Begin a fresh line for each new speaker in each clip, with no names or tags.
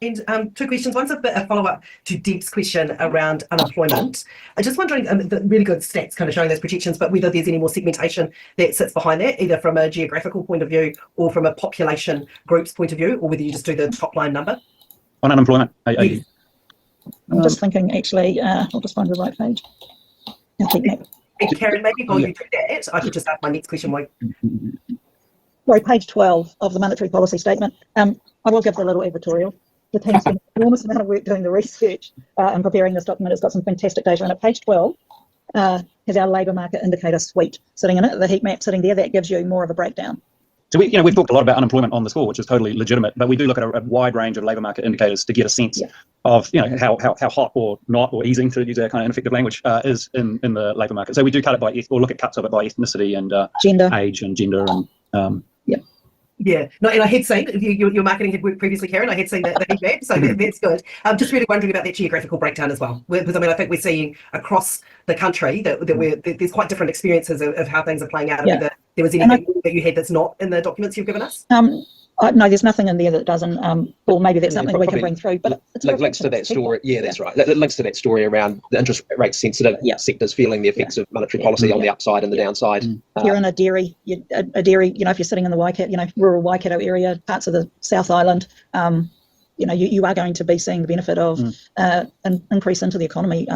And two questions. One's a bit a follow-up to Deb's question around unemployment. I'm just wondering, the really good stats kind of showing those projections, but whether there's any more segmentation that sits behind that, either from a geographical point of view or from a population groups point of view, or whether you just do the top line number.
On unemployment?
Yes.
I'm just thinking, actually, I'll just find the right page.
Karen, maybe while you do that, I could just ask my next question.
Sorry, page 12 of the monetary policy statement. I will give the little editorial. The team's spent an enormous amount of work doing the research and preparing this document. It's got some fantastic data in it. Page 12 has our labour market indicator suite sitting in it, the heat map sitting there. That gives you more of a breakdown.
So we've talked a lot about unemployment on the score, which is totally legitimate, but we do look at a wide range of labour market indicators to get a sense of how hot or not or easing, to use that kind of ineffective language, is in the labour market. So we do cut it by, or look at cuts of it by ethnicity and
gender,
age and gender and
Yeah, no, and I had seen your marketing had worked previously, Karen. I had seen the heat map, so that's good. I'm just really wondering about that geographical breakdown as well, because I think we're seeing across the country that there's quite different experiences of how things are playing out. Whether there was anything that you had that's not in the documents you've given us.
No, there's nothing in there that doesn't, or maybe that's something we can bring through. But it's
links to that story. Yeah, that's right. It links to that story around the interest rate sensitive sectors feeling the effects of monetary policy on the upside and the downside.
You're in a dairy, if you're sitting in the Waikato, rural Waikato area, parts of the South Island, you are going to be seeing the benefit of an increase into the economy,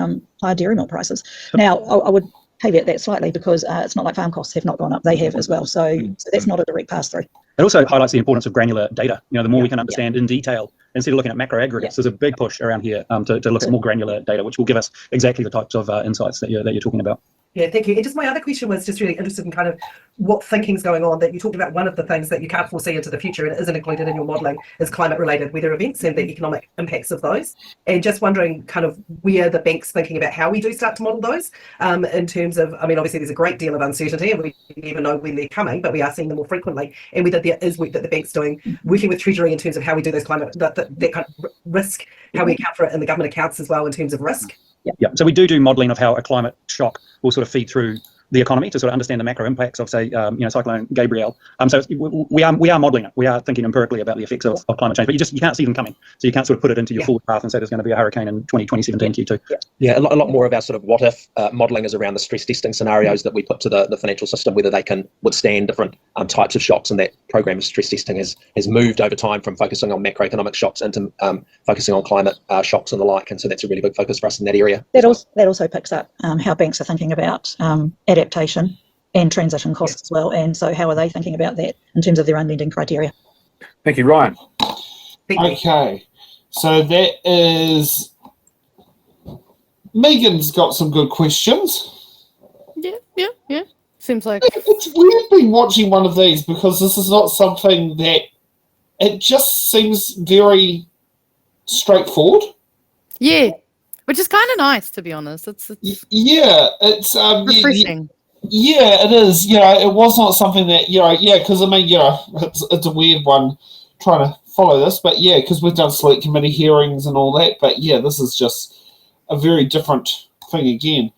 higher dairy milk prices. Now, I would caveat that slightly because it's not like farm costs have not gone up; they have as well. So that's not a direct pass through.
It also highlights the importance of granular data. The more we can understand in detail, instead of looking at macro aggregates, there's a big push around here to look at more granular data, which will give us exactly the types of insights that you're talking about.
Yeah, thank you. And just my other question was just really interested in kind of what thinking's going on, that you talked about one of the things that you can't foresee into the future and it isn't included in your modelling is climate-related weather events and the economic impacts of those. And just wondering kind of where the bank's thinking about how we do start to model those in terms of, obviously there's a great deal of uncertainty and we never know when they're coming, but we are seeing them more frequently. And whether there is work that the bank's doing, working with Treasury in terms of how we do those climate, that kind of risk, how we account for it in the government accounts as well in terms of risk.
Yeah. So we do modelling of how a climate shock will sort of feed through the economy to sort of understand the macro impacts of, say, Cyclone Gabrielle. So we are modelling it. We are thinking empirically about the effects of climate change, but you can't see them coming. So you can't sort of put it into your forward path and say there's going to be a hurricane in 2017 Q2.
Yeah, a lot more of our sort of what if modelling is around the stress testing scenarios that we put to the financial system, whether they can withstand different types of shocks. And that program of stress testing has moved over time from focusing on macroeconomic shocks into focusing on climate shocks and the like. And so that's a really big focus for us in that area.
That also picks up how banks are thinking about adaptation and transition costs as well, and so how are they thinking about that in terms of their own lending criteria?
Thank you, Ryan.
Okay, so that is Megan's got some good questions.
Yeah. Seems like
we've been watching one of these because this is not something that it just seems very straightforward.
Yeah, which is kind of nice, to be honest. It's
it's
refreshing.
Yeah, it is. It was not something that because it's a weird one trying to follow this, but because we've done select committee hearings and all that, but this is just a very different thing again.